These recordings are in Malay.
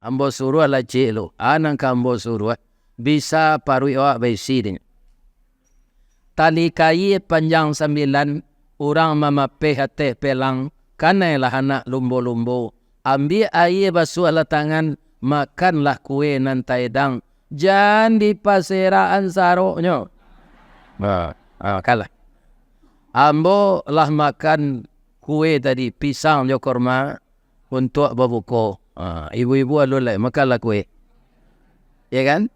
Ambo suruh lah cik lu. Anang kambo suruh. Bisa parui awak baisi ni. Tali kayi panjang 9. Orang mamapeh hati pelang. Kanailah anak lumbo-lumbo. Ambil air basuh lah tangan. Makanlah kue nan taidang. Jangan di pasiraan saroknya. Kalah. Ambo lah makan kue tadi. Pisang jo korma. Untuk berbuka. Ibu-ibu alulai makanlah kue. Ya kan?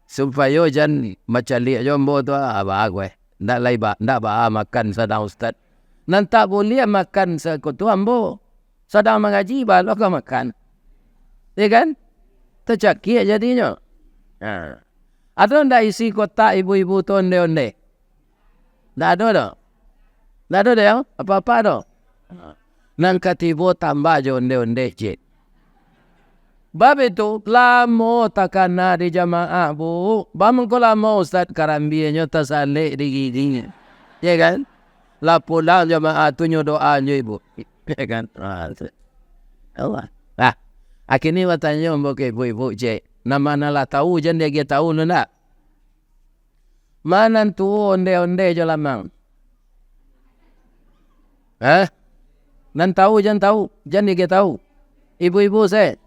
Supaya jangan macam lihat jombo tu. Abah gue. Ndak lai ba. Ndak ba makan sedang ustaz. Nan tak boleh makan sekutu ambo. Sedang mengaji baru kau makan. Ya kan? Tercakir jadinya. Ada ndak isi kotak ibu-ibu tu onde-onde? Ndak ada dah. Ndak ada dah. Apa-apa dah. Nan katibo tambah je onde-onde cik. Bab itu lama takana di jamaah bu. Bamang ko lama ustaz karambianya tersalik di giginya. Ya kan? Lah pulang jamaah tu nyodoanya ibu. Ya kan? Allah. Akhirnya watanya mbok ibu-ibu cik. Nama lah tahu jan dia tahu nak. Mana tu onde-onde je lamang. Nan tahu jan tahu. Jan dia tahu. Ibu-ibu saya.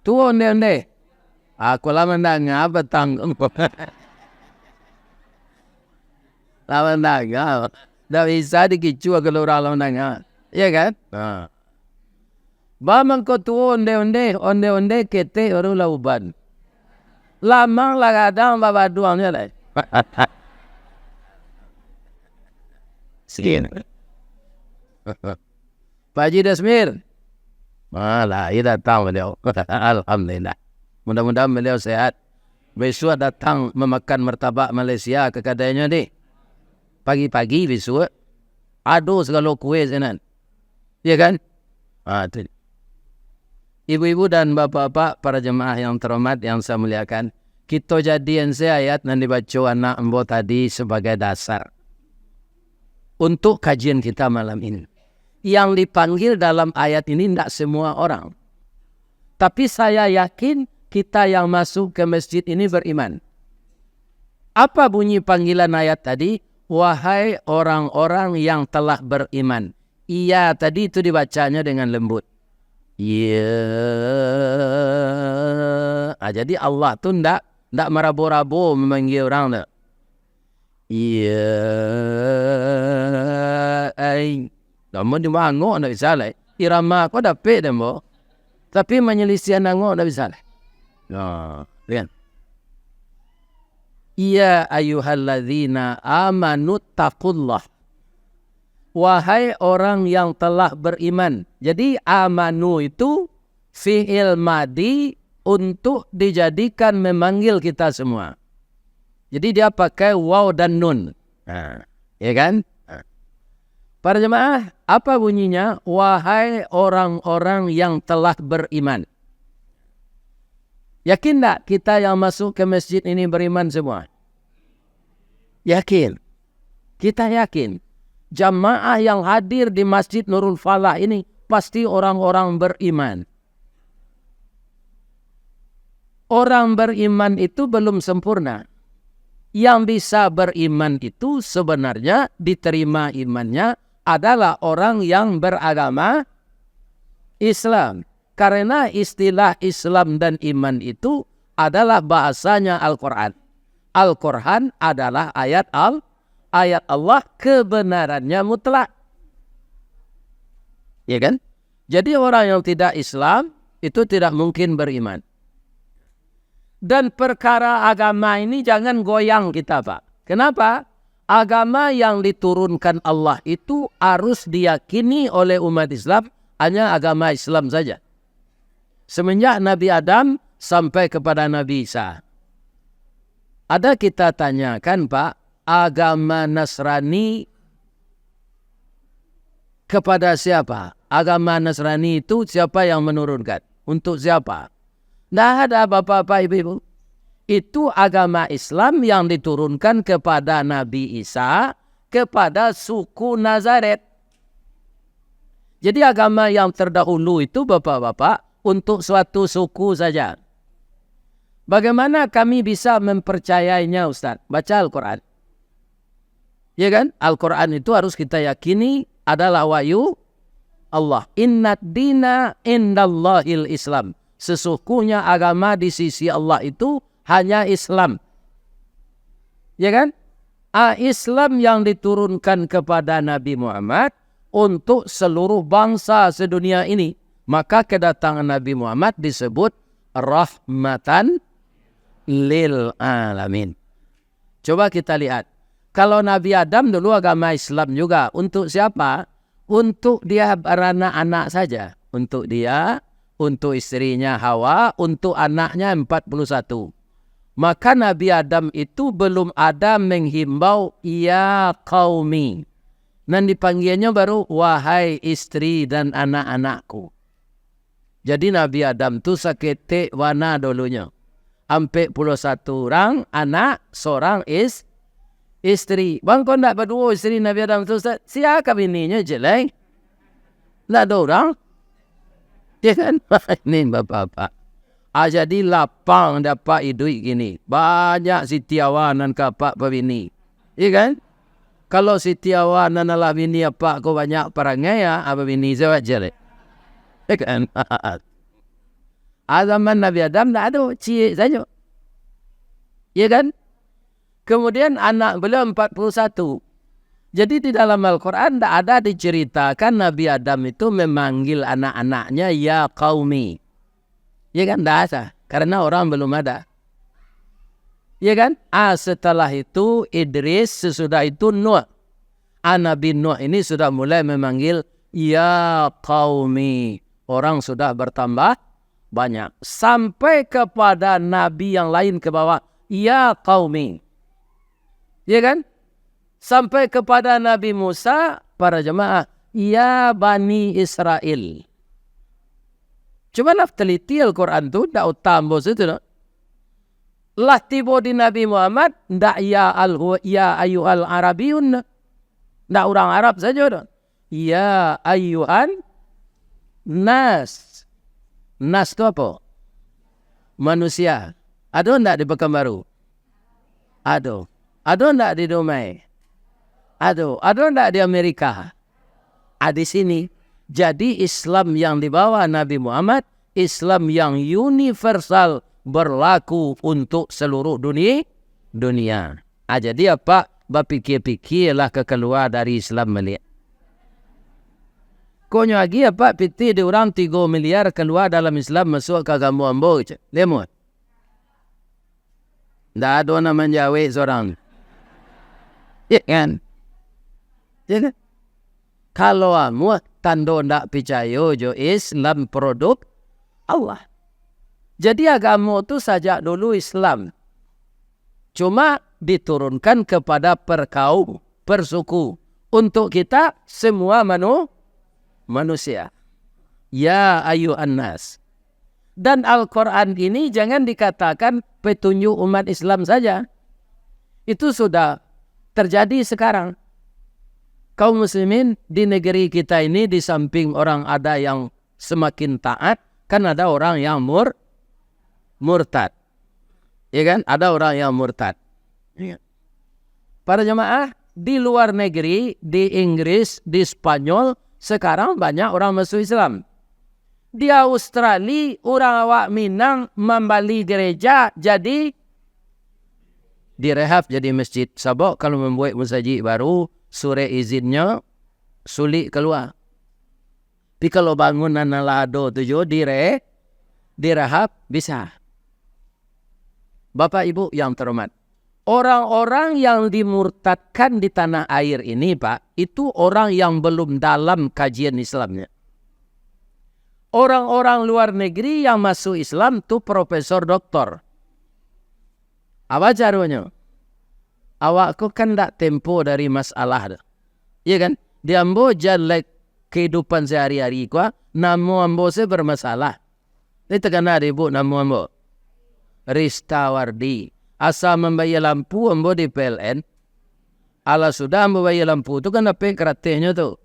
Tu onde-onde. Aku lama nak ngapa tanggung. Lama nak ngapa. Dah bisa dikicu kalau orang lama nak ngapa. Ya kan? Bamang ko tu onde-onde. Onde-onde kete orang lauban. Lamang lah kadang bawa duangnya lah. Sekian. Pak Haji Dasmir. Malah, ia datang beliau. Alhamdulillah. Mudah-mudahan beliau sehat. Besok datang memakan martabak Malaysia ke kedainya ni. Pagi-pagi besok. Aduh segala kue senan. Ya kan? Tu. Ibu-ibu dan bapak-bapak, para jemaah yang terhormat yang saya muliakan. Kita jadikan ayat yang dibaca anak embo tadi sebagai dasar. Untuk kajian kita malam ini. Yang dipanggil dalam ayat ini tidak semua orang. Tapi saya yakin kita yang masuk ke masjid ini beriman. Apa bunyi panggilan ayat tadi? Wahai orang-orang yang telah beriman. Iya tadi itu dibacanya dengan lembut. Jadi Allah tu tidak merabo-rabo memanggil orang tu. Namun di mangok tak bisa lah. Irama kau dapat demo. Tapi menyelisihan nangok tak bisa lah. Lihat. Ya ayyuhalladzina amanu taqullah. Wahai orang yang telah beriman. Jadi amanu itu fi'il madi untuk dijadikan memanggil kita semua. Jadi dia pakai waw dan nun. Ya kan? Para jemaah, apa bunyinya? Wahai orang-orang yang telah beriman. Yakin tak kita yang masuk ke masjid ini beriman semua? Yakin. Kita yakin. Jamaah yang hadir di Masjid Nurul Falah ini pasti orang-orang beriman. Orang beriman itu belum sempurna. Yang bisa beriman itu sebenarnya diterima imannya adalah orang yang beragama Islam. Karena istilah Islam dan iman itu adalah bahasanya Al-Quran. Al-Quran adalah ayat Allah kebenarannya mutlak. Ya kan? Jadi orang yang tidak Islam itu tidak mungkin beriman. Dan perkara agama ini jangan goyang kita, Pak. Kenapa? Agama yang diturunkan Allah itu harus diyakini oleh umat Islam, hanya agama Islam saja. Semenjak Nabi Adam sampai kepada Nabi Isa. Ada kita tanyakan, Pak, agama Nasrani kepada siapa? Agama Nasrani itu siapa yang menurunkan? Untuk siapa? Tidak ada bapak-bapak ibu-ibu. Itu agama Islam yang diturunkan kepada Nabi Isa, kepada suku Nazaret. Jadi agama yang terdahulu itu bapak-bapak untuk suatu suku saja. Bagaimana kami bisa mempercayainya Ustaz? Baca Al-Quran. Ya kan? Al-Quran itu harus kita yakini adalah wahyu Allah. Inna dina indallahil Islam. Sesungguhnya agama di sisi Allah itu hanya Islam. Ya kan? Islam yang diturunkan kepada Nabi Muhammad untuk seluruh bangsa sedunia ini. Maka kedatangan Nabi Muhammad disebut rahmatan lil alamin. Coba kita lihat. Kalau Nabi Adam dulu agama Islam juga. Untuk siapa? Untuk dia beranak-anak saja. Untuk dia, untuk istrinya Hawa, untuk anaknya 41. Maka Nabi Adam itu belum ada menghimbau ya qaumi. Dan dipanggilnya baru wahai istri dan anak-anakku. Jadi Nabi Adam itu sakit wana dulunya. 41 orang anak, seorang istri. Bang kau nak berdua istri Nabi Adam itu siapa bininya jelek? Tak ada orang. Ya kan? Ini bapak-bapak. Jadi lapang dapat hidup gini. Banyak setiawanan kapak pebini. Ya kan? Kalau setiawanan adalah bini apa kau banyak perangai ya. Apa bini saya jelek. Ya kan? Zaman Nabi Adam tak ada. Cik saja. Ya kan? Kemudian anak beliau 41. Jadi di dalam Al-Quran tak ada diceritakan Nabi Adam itu memanggil anak-anaknya ya qaumi. Ya kan? Tak ada. Karena orang belum ada. Ya kan? Setelah itu Idris, sesudah itu Nuh. Nabi Nuh ini sudah mulai memanggil ya qaumi. Orang sudah bertambah banyak. Sampai kepada Nabi yang lain ke bawah. Ya qaumi. Ya kan? Sampai kepada Nabi Musa, para jemaah. Ya Bani Israel. Cuma lah teliti Al-Quran tu, tak utang bos itu. No? Lah tiba di Nabi Muhammad, tak ya ayyuhal Arabiyun. Tak orang Arab saja. No? Ya ayyuhan nas. Nas tu apa? Manusia. Ada tak di Pekanbaru? Ada. Ada tak di Dumai? Ada. Ada tak di Amerika? Di sini. Jadi Islam yang dibawa Nabi Muhammad, Islam yang universal berlaku untuk seluruh dunia. Jadi apa? Berpikir-pikirlah keluar dari Islam melihat. Konyo lagi apa? Piti di orang 3 miliar keluar dalam Islam masuk ke agama ambo. Lemot. Tak ada orang menjawab seorang. Ya kan? Ya kan? Kalau kamu tanda tak percaya jo Islam produk Allah. Jadi agama itu sajak dulu Islam. Cuma diturunkan kepada perkaum, persuku. Untuk kita semua manusia. Ya ayyuhan nas. Dan Al-Quran ini jangan dikatakan petunjuk umat Islam saja. Itu sudah terjadi sekarang. Kaum muslimin di negeri kita ini di samping orang ada yang semakin taat, kan ada orang yang murtad. Ya kan? Ada orang yang murtad. Ya. Para jemaah di luar negeri, di Inggris, di Spanyol, sekarang banyak orang masuk Islam. Di Australia, orang awak Minang membali gereja jadi direhab jadi masjid. Sebab kalau membuat masjid baru, surat izinnya sulit keluar. Tapi kalau bangunan lado tujuh direhab bisa. Bapak Ibu yang terhormat, orang-orang yang dimurtadkan di tanah air ini Pak, itu orang yang belum dalam kajian Islamnya. Orang-orang luar negeri yang masuk Islam itu profesor doktor. Apa caranya? Awakku kan tak tempo dari masalah. Ya kan? Dia ambo jalan kehidupan sehari-hari ku, namu ambo se bermasalah. Ini terkena ibu namu ambo. Rista Wardi. Asal membayar lampu ambo di PLN. Ala sudah ambo bayar lampu tu kan apa keratihnya tu.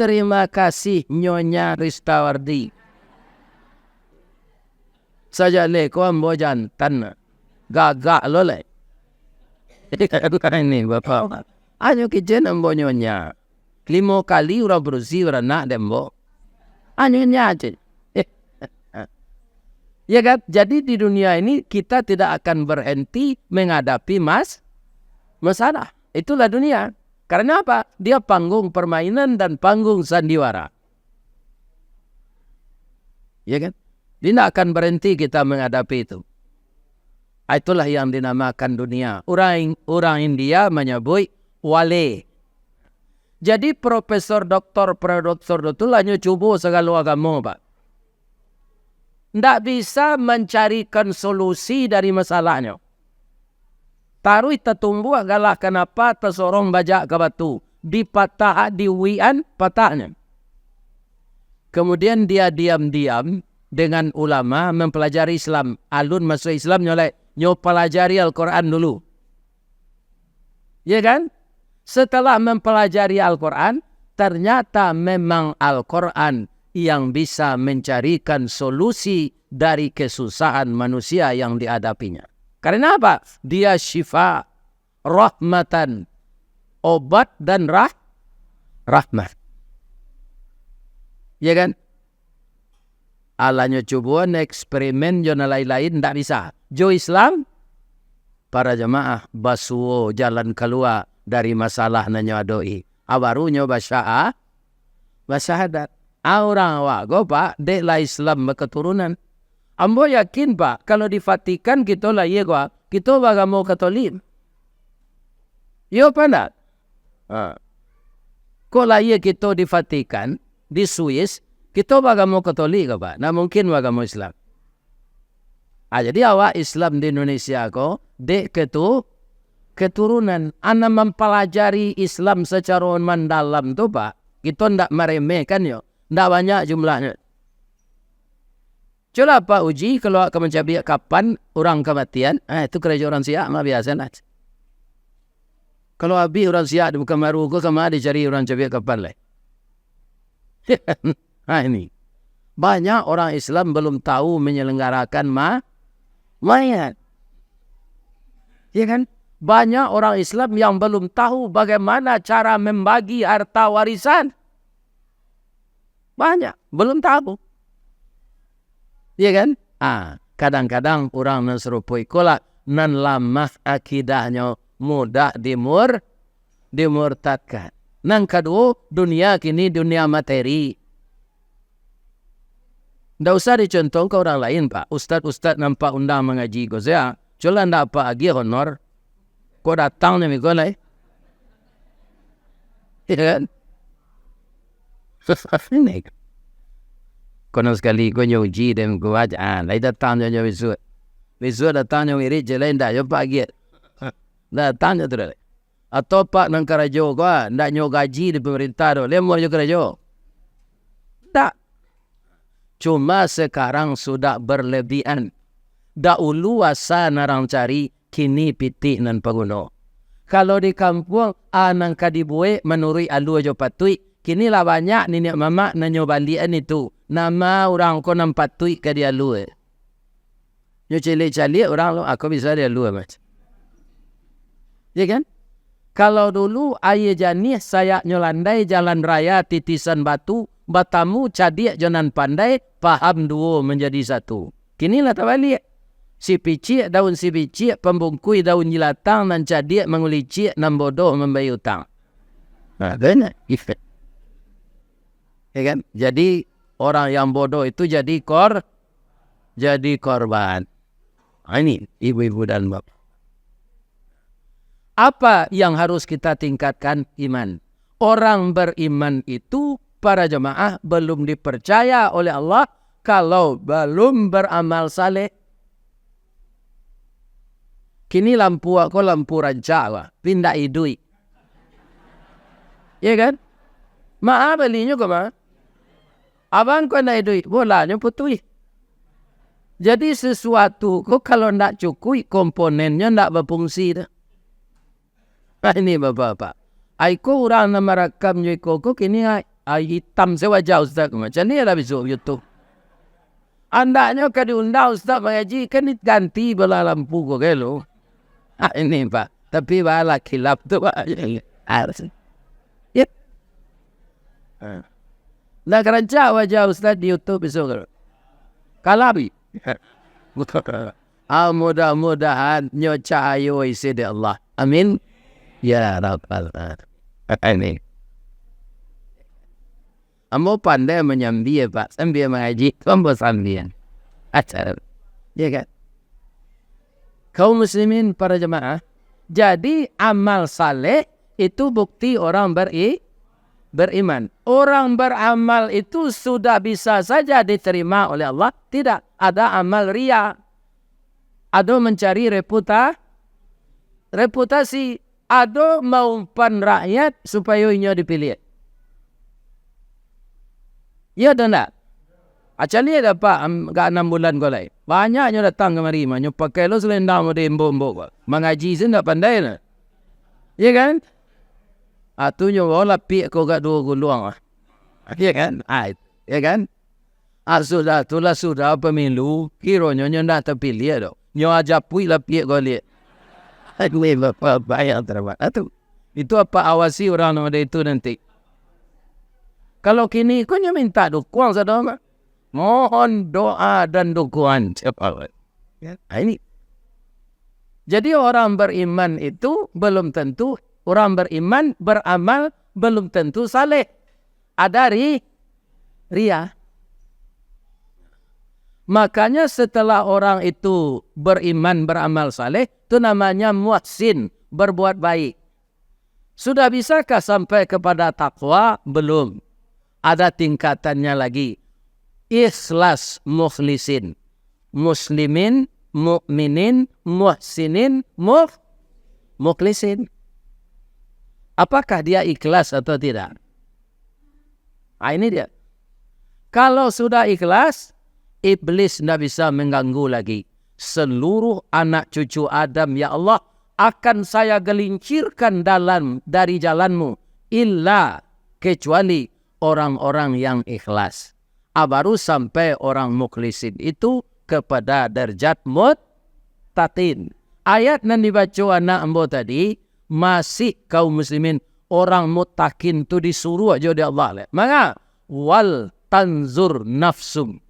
Terima kasih Nyonya Ristawardi. Saja le ko ambo jantan. Gagak lo le. Ini Bapak. Ayo kijen ambo Nyonya. 5 kali orang berusi orang nak dembo. Ayo nyaje. Ya kan? Jadi di dunia ini kita tidak akan berhenti menghadapi masalah. Itulah dunia. Karena apa? Dia panggung permainan dan panggung sandiwara. Ya kan? Dia tidak akan berhenti kita menghadapi itu. Itulah yang dinamakan dunia. Orang India menyebut wale. Jadi profesor, doktor, predoktor itu hanya cuba segala agama, Pak. Tidak bisa mencarikan solusi dari masalahnya. Taruh tertumbuh galah kenapa tersorong bajak ke batu. Dipatah, diwian patahnya. Kemudian dia diam-diam dengan ulama mempelajari Islam. Alun masuk Islam nyo pelajari Al-Quran dulu. Ya kan? Setelah mempelajari Al-Quran, ternyata memang Al-Quran yang bisa mencarikan solusi dari kesusahan manusia yang dihadapinya. Karena apa? Dia syifa, rahmatan, obat dan rahmat. Ya kan? Alanya cubuan eksperimen jona lain-lain tidak bisa. Jo Islam, para jemaah basuo jalan keluar dari masalah nanya doi. Abarunya basyahadat. Orang wago Pak, deklah Islam berketurunan. Ambo yakin Pak, kalau di Vatikan kita lah iya gua, kita bagamo Katolik. Yo pandat. Kok lah iya kita di Vatikan, di Swiss, kita bagamo Katolik Pak. Nah mungkin bagamo Islam. Jadi awak Islam di Indonesia kok, dek keturunan. Anda mempelajari Islam secara mendalam tu Pak, kita ndak meremehkan yo. Ndak banyak jumlahnya. Coba Pak uji kalau akan mencapai kapan orang kematian. Itu kerja orang Siak mah biasa lah. Kalau habis orang Siak di bukan baru ke kemana dicari orang cabai kapan lah. Ini. Banyak orang Islam belum tahu menyelenggarakan mayat. Ya kan? Banyak orang Islam yang belum tahu bagaimana cara membagi harta warisan. Banyak. Belum tahu. Ya kan? Kadang-kadang orang menserupui kolak nan lamah akidahnya mudah dimurtadkan. Nang kedua, dunia kini dunia materi. Tidak usah dicontoh ke orang lain Pak. Ustaz nampak undang mengaji ko saya. Coba ndak apa lagi honor. Kau datang ni mikol lah. Ya kan? Ini. Konon sekali kau nyuji dan kau aja. Lai datang nyo bisu. Bisu datang nyo iri jelai ndak yo pagi. Datang nyo tu. Atau Pak nang karajo kau ndak nyo gaji di pemerintah do. Lemor nyo karajo. Tak. Cuma sekarang sudah berlebihan. Dahulu asa narang cari, kini pitik nan paguno. Kalau di kampung, anang kadibue menurui alu aja patui. Kini lah banyak nenek mama nanyo balian itu. Nama orang ko nam patui ke dia alu. Nyo cili-cili orang lo, aku bisa dia alu macam. Ya kan? Kalau dulu ayah janih saya nyolandai jalan raya titisan batu. Batamu cadik jangan pandai, paham dua menjadi satu. Kini lah tak balik. Si picik, daun si picik, pembungkui daun jilatang, dan cadik mengulicik, dan bodoh membayar utang. Nah, benar. Ya kan? Jadi, orang yang bodoh itu jadi korban. Ini, ibu-ibu dan bapak. Apa yang harus kita tingkatkan? Iman. Orang beriman itu para jemaah belum dipercaya oleh Allah kalau belum beramal saleh. Kini lampu aku lampu rancak pindah idui. Ya kan? Maaf belinya kok mah. Abang kau nak idui, bolanya putui. Jadi sesuatu kok kalau ndak cukup komponennya ndak berfungsi dah. Ini bapak-bapak. Aiko orang nama rakam nyiko kok kini hitam sewajah Ustaz. Macam ni lah besok YouTube. Andaknya kan diundang Ustaz mengaji, kan ganti bala lampu kau kalau. Ini Pak. Tapi bala kilap tu Pak. Ya. Nak keranca wajah Ustaz di YouTube besok. Kalabi. Mudah-mudahan nyoca ayo isi di Allah. Amin. Ya Rabbal Alamin. Amo pandai menyambi Pak. Sambil mengaji. Kamu sambil. Acar. Ya kan? Kaum muslimin para jemaah. Jadi amal saleh itu bukti orang beriman. Orang beramal itu sudah bisa saja diterima oleh Allah. Tidak ada amal riya. Ada mencari reputasi. Ada maumpan rakyat supaya inya dipilih. Ya dan tak? Acali ada Pak, gak 6 bulan kau lain. Banyaknya datang kemari. Nyo pakai lo selendang mo dembo-dembo. Mengaji sih tak pandai lah. Ya kan? Tu nyo olah pik kau gak 2 guluang. Ya kan? Ya kan? Sudah, itulah sudah pemilu. Kira nyo tak terpilih dah. Nyo aja pui lah pik kau lihat. Bayar terbaik. Itu apa awasi orang nama itu nanti. Kalau kini kau nyo minta dukungan saudara. Mohon doa dan dukungan. Ini. Jadi orang beriman itu belum tentu. Orang beriman beramal belum tentu saleh. Ada ria. Makanya setelah orang itu beriman beramal saleh, itu namanya muhsin, berbuat baik. Sudah bisakah sampai kepada takwa? Belum. Ada tingkatannya lagi. Ikhlas mukhlisin. Muslimin, mu'minin, muhsinin, mukhlisin. Apakah dia ikhlas atau tidak? Ini dia. Kalau sudah ikhlas, iblis tidak bisa mengganggu lagi. Seluruh anak cucu Adam, ya Allah, akan saya gelincirkan dari jalanmu. Illa, kecuali orang-orang yang ikhlas. Baru sampai orang mukhlisin itu kepada derajat muttaqin. Ayat yang dibaca anak ambo tadi, masih kaum muslimin orang muttaqin itu disuruh aja oleh Allah. Maka wal tanzur nafsum.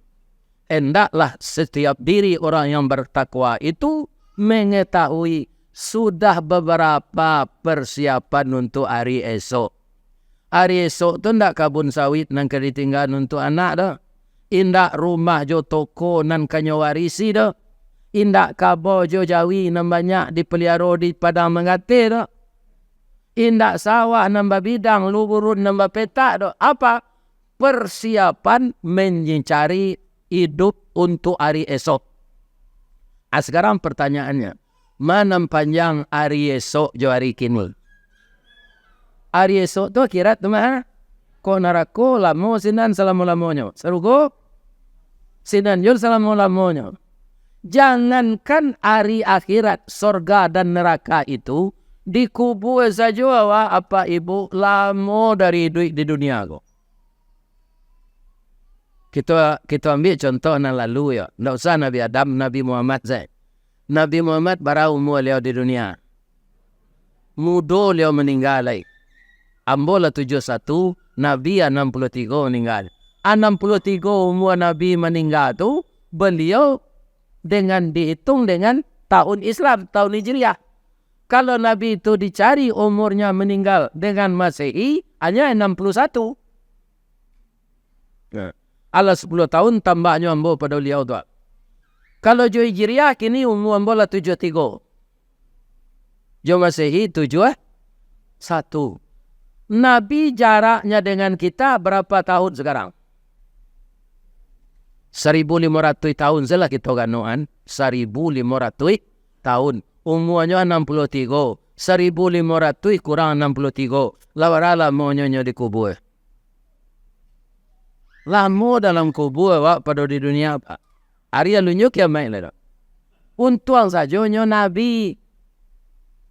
Hendaklah setiap diri orang yang bertakwa itu mengetahui sudah beberapa persiapan untuk hari esok. Hari esok tu ndak kabun sawit nan ditinggal untuk anak dah. Indak rumah jo toko nan kanyo warisi dah. Indak kabo jo jawi nan banyak dipelihara di padang mengate dah. Indak sawah nan bidang luburun nan petak dah. Apa? Persiapan mencari hidup untuk hari esok. Sekarang pertanyaannya, mana panjang hari esok jo hari kini? Hari esok tu akhirat tu mah. Ko narako lamo sinan salamu-lamonyo. Serugo sinan yul salamu-lamonyo. Jangankan hari akhirat, sorga dan neraka itu dikubur saja apa ibu lamo dari duit di dunia ko. Kita ambil contoh yang lalu ya. Tidak usah Nabi Adam, Nabi Muhammad saya. Nabi Muhammad bara umur beliau di dunia. Muda beliau meninggal lagi. Ambola 71, Nabi 63 meninggal. 63 umur Nabi meninggal tu, beliau dengan dihitung dengan tahun Islam, tahun Hijriah. Kalau Nabi itu dicari umurnya meninggal dengan Masehi, hanya 61. Allah 10 tahun tambahnya ambo pada beliau tu. Kalau jo Hijriah kini umur ambola 73. Jo Masehi 71. Nabi jaraknya dengan kita berapa tahun sekarang? 1.500 tahun salah kita ganuan. 1.500 tahun. Umurnya 63. 1.500 kurang 63. Lawarala monyonya dikubur. Lama dalam kubur pada di dunia. Arya lunyuk ya main lah. Untuang saja Nabi.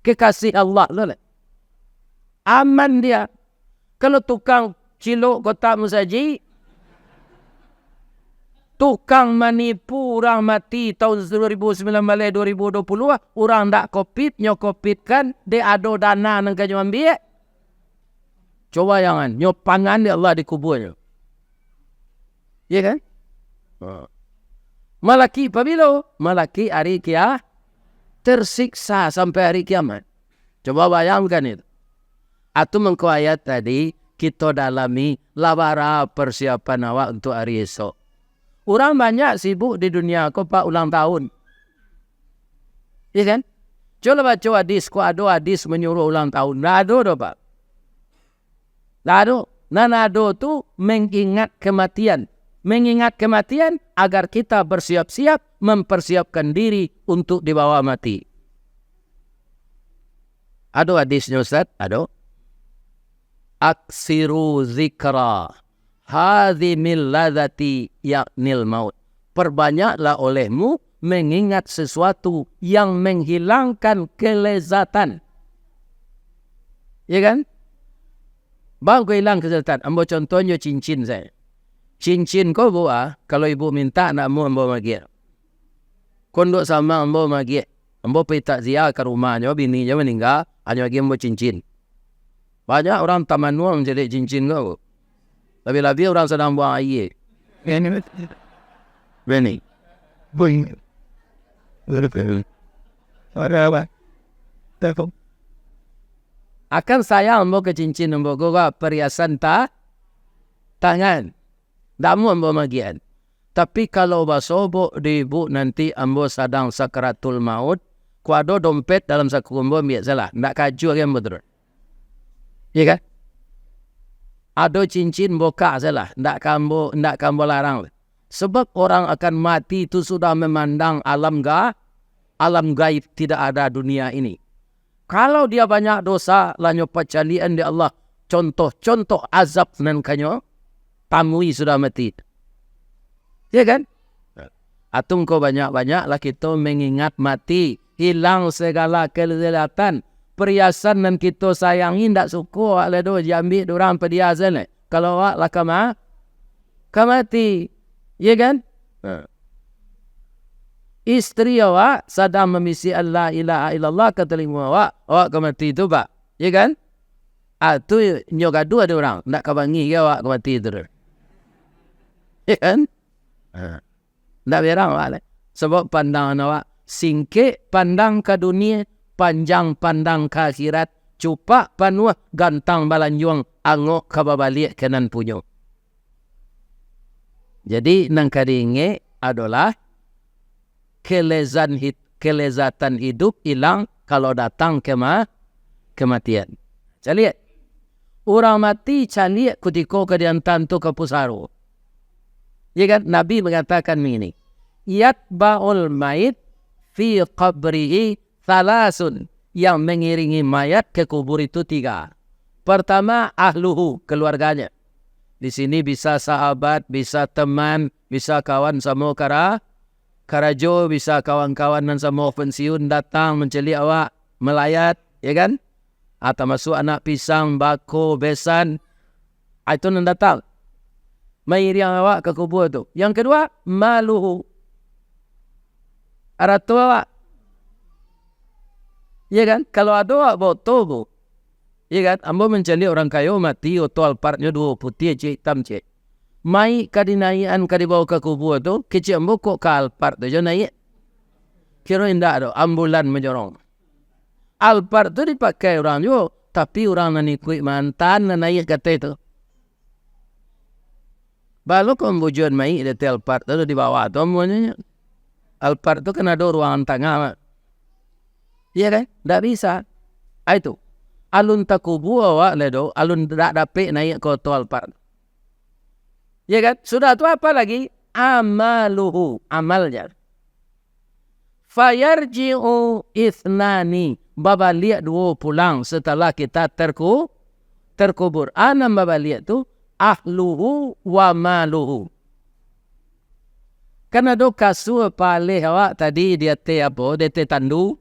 Kekasih Allah lah. Aman dia. Kalau tukang Cilok kotak musaji. Tukang manipu orang mati tahun 2019 2020 orang tak COVID nyo COVID kan dia ada dana nang kanyo ambil. Coba jangan nyo pangan dia Allah dikuburnya. Ya kan? Malaki pabilo, malaki hari kiamat tersiksa sampai hari kiamat. Coba bayangkan itu. Atau mengko ayat tadi kita dalami labara persiapan awak untuk hari esok. Orang banyak sibuk di dunia kau pak ulang tahun. Ya kan? Coba baca hadis, kau ada hadis menyuruh ulang tahun. Nggak ada dah pak. Nggak ada. Nada tu mengingat kematian. Mengingat kematian agar kita bersiap-siap mempersiapkan diri untuk dibawa mati. Ada hadisnya Ustaz? Ada. Aksiru zikra. Hadhimil ladhati yaknil maut. Perbanyaklah olehmu mengingat sesuatu yang menghilangkan kelezatan. Ya kan? Bang kau hilang kelezatan. Ambil contohnya cincin saya. Cincin kau bawa, kalau ibu minta nak mau ambil magi. Kondok sama ambil magi. Ambil pergi takziah ke rumahnya, bininya meninggal, hanya lagi ambil cincin. Banyak orang taman nuang menjadi cincin kau. Lebih-lebih orang sedang buang air. Beni. Akan sayang ambil ke cincin, ambil gua perhiasan tangan. Tak mau ambil magian. Tapi kalau basobok di ibu nanti ambil sedang sakaratul maut, ku ada dompet dalam saku ambil biasalah. Tak kaju lagi ambil terus. Ya kan? Ada cincin boka salah, ndak kambo larang. Sebab orang akan mati itu sudah memandang alam gaib tidak ada dunia ini. Kalau dia banyak dosa, lanyo pacalian di Allah. Contoh azab nan kanyo, tamui sudah mati. Ya kan? Atung kau banyak-banyaklah kita mengingat mati, hilang segala kelezatan. Perhiasan yang kita sayangi tak suka oleh tu diambil orang perhiasan ni. Kalau awak lah kamati. Ya kan? Isteri awak sedang memisi Allah ilaha illallah ke telinga awak kamati tu pak. Ya kan? Tu nyogadu ada orang nak kabangi ke awak kamati tu. Ya kan? Tak berang awak. Sebab pandangan awak singkit pandang ke dunia, panjang pandang ke akhirat, cupak panuah gantang balanjuang angok kababalik kanan punyo. Jadi nang kadinge adalah kelezatan hidup hilang kalau datang kematian. Caliat. Orang mati caliat ketika kediantan tu kepusaru. Ya kan? Nabi mengatakan begini. Yatba'ul mayit fi qabrihi thalasun, yang mengiringi mayat ke kubur itu 3. Pertama, ahluhu, keluarganya. Di sini bisa sahabat, bisa teman, bisa kawan sama karajo, bisa kawan-kawan dan sama pensiun datang menceli awak, melayat, ya kan? Atau masuk anak pisang, bako, besan, itu nan datang. Mengiring awak ke kubur itu. Yang kedua, maluhu, aratu awak. Ya kan? Kalau ada awak bawa tobo. Ya kan? Ambo mencari orang kaya mati atau alpartnya 2 putih cik hitam cik. Mai kadinaian kadibawa ke kubur tu, kecik ambo kok ke alpart tu je naik. Kira indah tu, ambulan menjorong. Alpart tu dipakai orang juga, tapi orang nak ikut mantan nak naik kata itu. Balu kau bujuan mai di alpart tu di bawah tu amuannya. Alpart tu kan ada ruangan tengah. Ya kan? Tak bisa. Itu. Alun takubu awak ledo, alun tak dapat naik ke alpart. Ya kan? Sudah tu apa lagi? Amaluhu, amalnya. Fayarji'u ithnani, babaliak 2 pulang setelah kita terkubur. Anam babaliak tu ahluhu wa maluhu. Karena do kasu palih awak tadi dia apa? Dia tandu.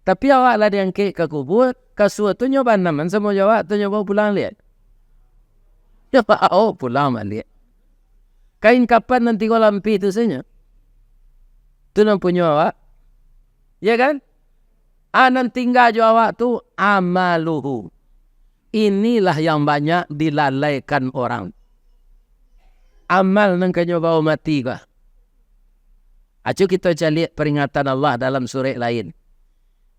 Tapi awak lah yang ke kubur, kasu tu nyoba naman semua jawab tu nyoba pulang lihat. Oh, pulang balik. Kain kapan nanti kau lampi itu saja. Itu yang punya awak. Ya kan? Anan tinggal jo awak tu amaluhu. Inilah yang banyak dilalaikan orang. Amal nang kanyo bau mati kah? Acu kita cari peringatan Allah dalam surah lain.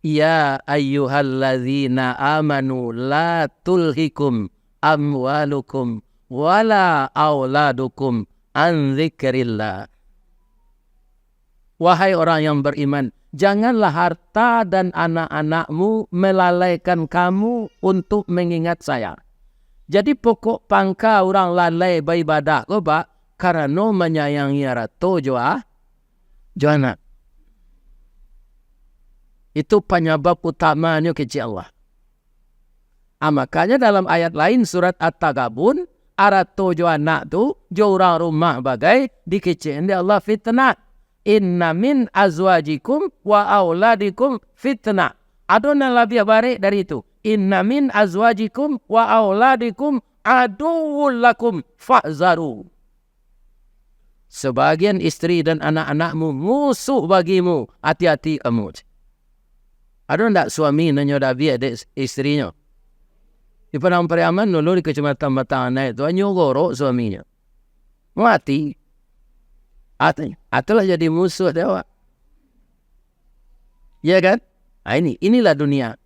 Ya ayyuhalladzina amanu la tulhikum amwalukum wala auladukum an dzikrillah. Wahai orang yang beriman, janganlah harta dan anak-anakmu melalaikan kamu untuk mengingat saya. Jadi pokok pangka orang lalai beribadah ko ba karena menyayangi ratu anak. Itu penyebab utamanya kecil Allah. Makanya dalam ayat lain surat At-Tagabun, ratu anak tu jo orang rumah bagai dikecilin Allah fitnah. Inna min azwajikum wa auladikum fitnah. Adona lebih baik dari itu. Inna min azwajikum wa auladikum aduwwul lakum fahzaru. Sebagian istri dan anak-anakmu musuh bagimu. Hati-hati kamu. Ada tak suami nanya Dabi adik istrinya? Di padang Pariaman dulu di Kecamatan Batangan itu nyogoro suaminya. Mati. Itulah jadi musuh dia. Ya kan? Inilah dunia.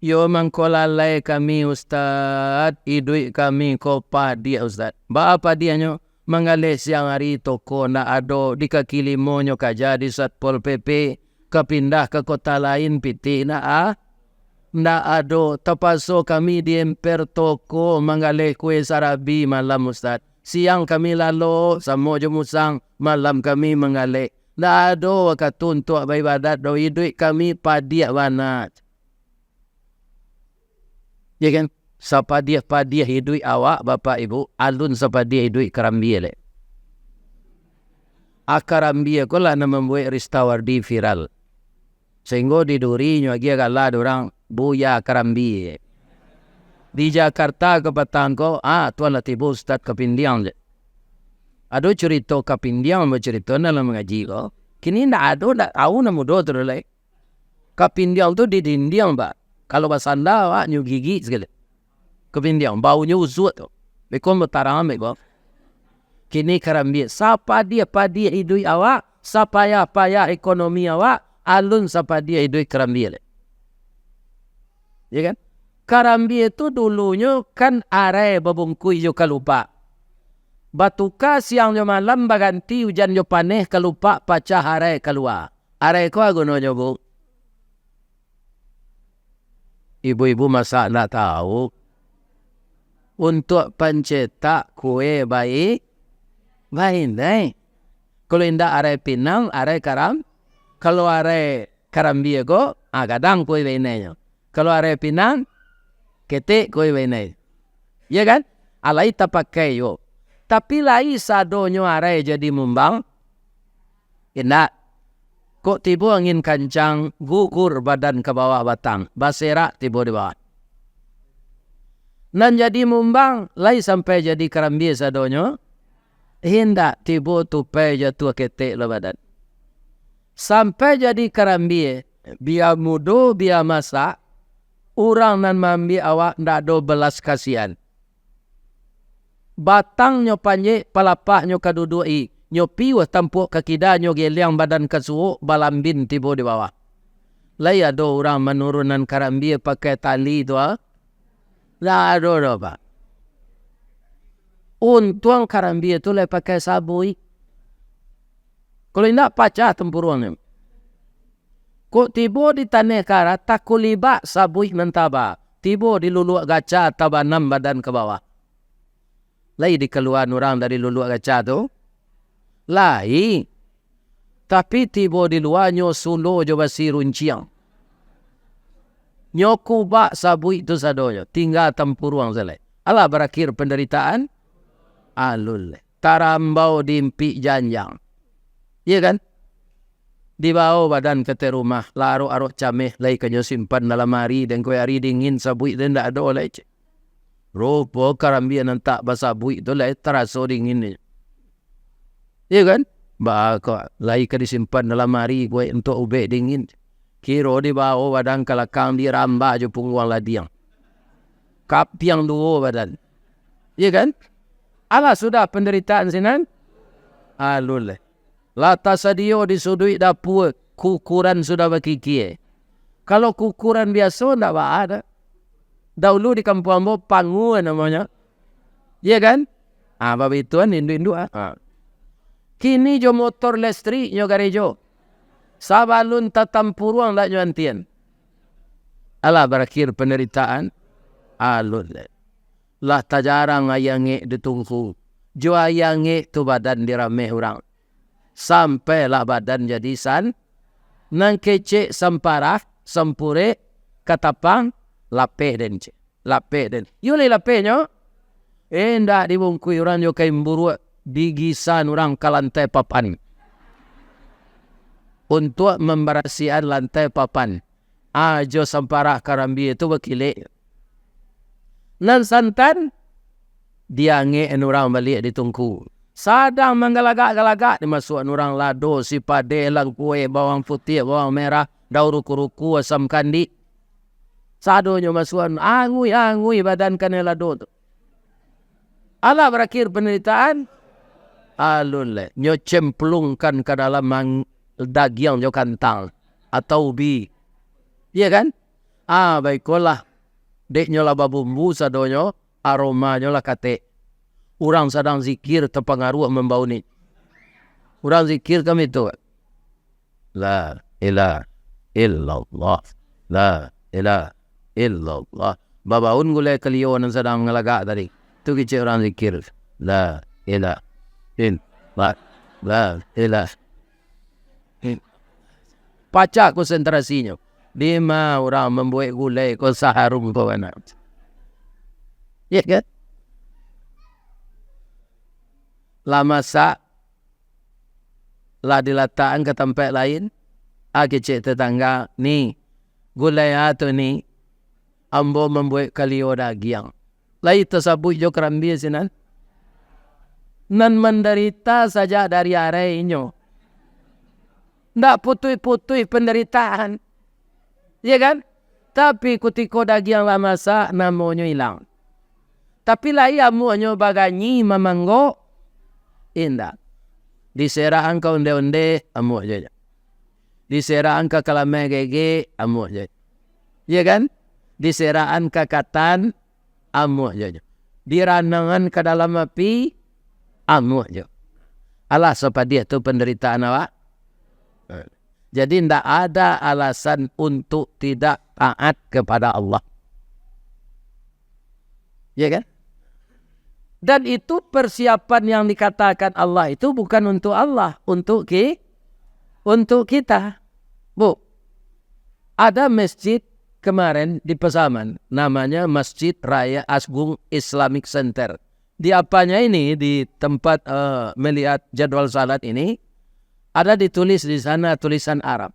Yo mangkolalai kami Ustaz, idui kami kopa dia Ustaz. Bapa dia nyo mengalih siang hari toko na ado di kaki limonyo kaja di Satpol PP kepindah ke kota lain piti na ado tapaso kami di emper toko mengalih kue sarabi malam Ustaz. Siang kami lalu samo jemusang malam kami mengalih. Na ado katuntuk beribadat do idui kami padiak banat. Ya kan? Sapadiah hidui awak bapak ibu alun sapadiah hidui karambia le. Karambia ko lah na membuat Ristawardi viral. Sehingga di duri nyo agi agala orang buya karambia. Di Jakarta ke Patangko tuan latibu Ustaz Kapindiang le. Ado cerita Kapindiang bercerita dalam mengaji ko. Kini ndak tahu na mudo tu le. Kapindiang tu di dindiang ba. Kalau bahasa anda nyu gigi sekali. Kapindiang baunya usut tu. Bekon bertarang beko. Kini karambia siapa dia padi hidui awak, sapaya ekonomi awak, alun siapa dia hidui karambia le. Ya kan? Karambia itu dulunya kan are babungkui jo kalupa. Batuka siang jo malam baganti hujan jo paneh kalupa pacah are keluar. Are ko agono jo bu. Ibu-ibu masa nak tahu untuk pencetak kue baik deh. Kalau indah are pinang, are karam. Kalau are karambia go, kadang kue baiknya. Kalau are pinang, ketik kue baiknya. Ya kan? Alai tak pakai yo. Tapi lai sadonyo are jadi mumbang. Indah. Kok tiba angin kancang, gugur badan ke bawah batang. Baserak tiba di bawah. Nan jadi mumbang, lai sampai jadi karambia sadonyo. Hendak tiba tupai jatuh ketek le badan. Sampai jadi karambia, biar mudo, biar masak, orang nan mambi awak ndak do belas kasihan. Batang nyo panjek, palapah nyo kadudui. Nyopi wah tampuk kakida nyo geliang badan kasuuk balambin tiba di bawah. Lai ada orang menurunan karambia pakai tali tu Lah ada apa? Untung karambia tu lai pakai sabui. Kalau tidak pacah tempurungnya. Kok tiba di tanah karat tak kulibak sabui mentaba. Tiba di luluak gaca tabanam badan ke bawah. Lai dikeluar orang dari luluak gaca tu. Lai. Tapi tiba di luarnya suluh jo basi runciang. Nyoku bak sabui tu sadonya. Tinggal tempurung selai. Alah berakhir penderitaan. Alul. Tarambau dimpi janjang. Iya kan? Dibawa badan ke rumah. Laru arok cameh. Lai kanyo simpan dalam hari. Dan kue hari dingin sabui dan tak ada oleh. Rupa karambian yang tak basa buik tu lah terasa dingin ni. Ya kan? Baka lai ka disimpan dalam mari gue untuk ubek dingin. Kiro di bawah badan kalakang di ramba je pungguang ladiang. Kapiang dua badan. Ya kan? Alah sudah penderitaan sinan. Alul. Lata sadio di sudut dapur kukuran sudah berkiki. Kalau kukuran biasa tak ada. Dahulu di kampung ambo pangu namanya. Ya kan? Bab itu kan indu-indu Kini jo motor listrik nyo garejo. Sabalun tatampuruang tak nyo Alah berakhir penderitaan. Alun. Lah tajarang ayange ditungku. Jo ayange tu badan dirameh orang. Sampailah badan jadi nang kecek samparah, sampure, katapang, lapeh den cik. Lapeh den. Yuli lapeh nyo. Ndak dibungkui orang yo kain buruk. Digisan orang ke lantai papan. Untuk memberasihan lantai papan. Ajo samparah karambi itu berkilik. Nan santan. Dia nge orang balik ditungku. Sadang menggalagak-galagak. Dimasukkan orang lado, si pade, lang kue, bawang putih, bawang merah, daun ruku-ruku, asam kandi. Sadonya masukkan. Angui badan kane lado tu. Alah berakhir penderitaan. Alun nyo cemplungkan ke dalam daging nyo kantang atau ubi. Iya kan? Baiklah. Dek nyo lah bumbu sadonyo, aroma nyo lah kate. Orang sedang zikir terpengaruh membau ni. Orang zikir kami tu. La ilaha illallah. La ilaha illallah. Babaun gulai kelion yang sedang ngelagak tadi. Tu kecil orang zikir. La ilaha La ilah. Pacak konsentrasinya. Lima orang membuat gulai kau saharum kau anak. Ya kan? Lama sak. Lah diletakkan ke tempat lain. Kecik tetangga. Ni. Gulai atau ni. Ambo membuat kalio daging. Lai tersabut jo kerambi sinan. Nan menderita saja dari arainya. Ndak putih-putih penderitaan. Ya kan? Tapi ketika daging lah masak, namanya hilang. Tapi lah ia muanya baganyi memanggo. Indah. Diserahkan ke onde-onde, amuk je. Diserahkan ke kalamai gege, amuk je. Ya kan? Diserahkan ke katan, amuk je. Diranangan ke dalam api, amuk je. Alah sebab dia tu penderitaan awak. Jadi tidak ada alasan untuk tidak taat kepada Allah. Ya kan? Dan itu persiapan yang dikatakan Allah itu bukan untuk Allah. Untuk kita. Bu. Ada masjid kemarin di Pasaman. Namanya Masjid Raya Asgung Islamic Center. Di apanya ini, di tempat melihat jadwal salat ini, ada ditulis di sana tulisan Arab.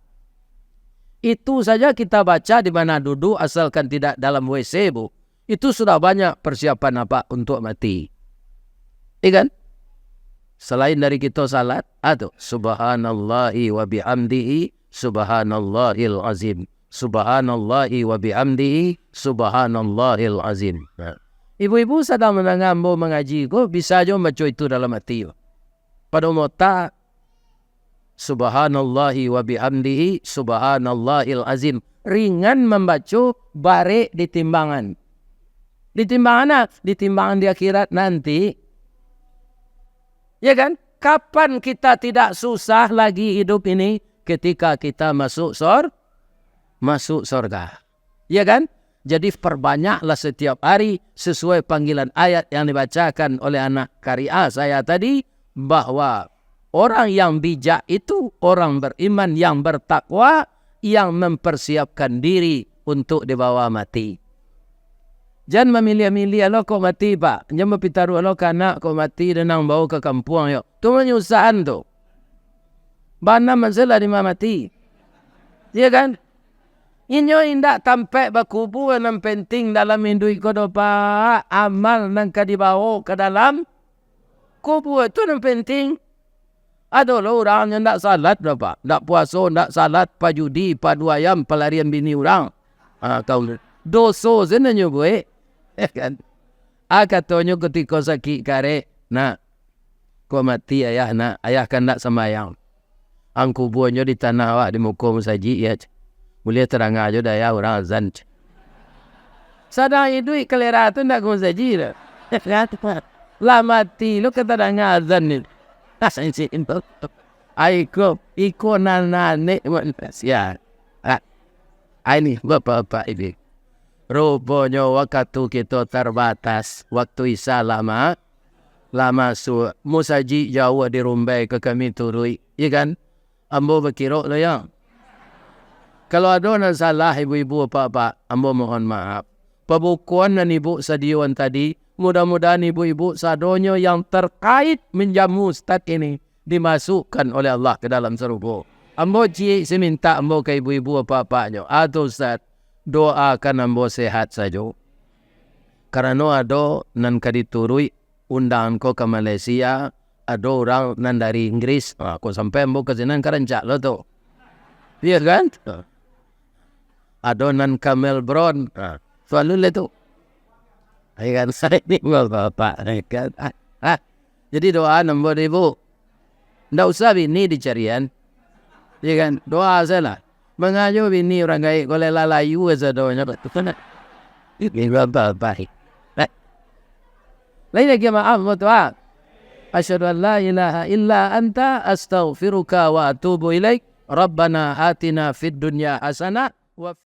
Itu saja kita baca di mana duduk asalkan tidak dalam WC, Bu. Itu sudah banyak persiapan apa untuk mati. Ikan? Selain dari kita salat, subhanallahi wa bihamdihi, subhanallahil azim. Subhanallahi wa bihamdihi, subhanallahil azim. Ibu-ibu sedang menanggambo mengaji, kok bisa aja baca itu dalam hati. Pada umumnya, subhanallahi wa bihamdihi, subhanallahil azim. Ringan membaca, bare di timbangan. Di timbangan apa? Di timbangan di akhirat nanti. Ya kan? Kapan kita tidak susah lagi hidup ini? Ketika kita masuk surga. Ya kan? Jadi perbanyaklah setiap hari sesuai panggilan ayat yang dibacakan oleh anak karya saya tadi. Bahwa orang yang bijak itu orang beriman yang bertakwa. Yang mempersiapkan diri untuk dibawa mati. Jangan memilih-milih lo kok mati pak. Jangan berpitaru lo kanak kok mati dan nang bawa ke kampung yo. Itu menyusahan tu. Bana masalah di mati. Ya kan? Inyo indak tampai bakubu yang penting dalam hidup ko do pa amal nang kadibawo ke dalam kubu itu yang penting. Ada orang yang ndak salat berapa, ndak puasa, ndak salat, pajudi, padu ayam, pelarian bini orang. Kau doso sebenarnya gue, kan? Katanya ketika sakit kare, nak, kau mati ayah nak, ayah kan ndak sembahyang. Angku buahnya di tanah awak di muka musajid ya. Boleh terang aja daya orang azan. Sadang itu kelera tu nak kau saja. Lah mati lu kata terang azan ni. Asal sih itu. Iko nane ya. Ini bapak ini. Rupanya waktu kita terbatas. Waktu Isa lama musajid jauh di Rumbai ke kami turui. Ya kan? Ambo berkira lo ya. Kalau ada yang salah ibu-ibu apa-apa, ambo mohon maaf. Pembukuan dan ibu sadiwan tadi, mudah-mudahan ibu-ibu sadonya yang terkait menjamu ustaz ini dimasukkan oleh Allah ke dalam surga. Ambo saya minta ambo ke ibu-ibu apa-apanya. Atau ustaz, doakan ambo sehat saja. Karena ada nan kaditurui undangan ko ke Malaysia, ada orang nan dari Inggris. Aku sampai ambo ke sini karancak lo tu. Iya kan? Adonan ke Melbourne. Selalu lah tu. Kan saya ni bapak. Jadi doa nombor ibu. Tidak usah bini dicarian. Ya kan? Doa saya lah. Mengajo bini orang gaya. Kalau lalayu saja doanya. Ini bapak. Lain lagi maaf. Doa. Asyhadu an la ilaha illa anta astaghfiruka wa atubu ilaik. Rabbana atina fid dunya hasanah.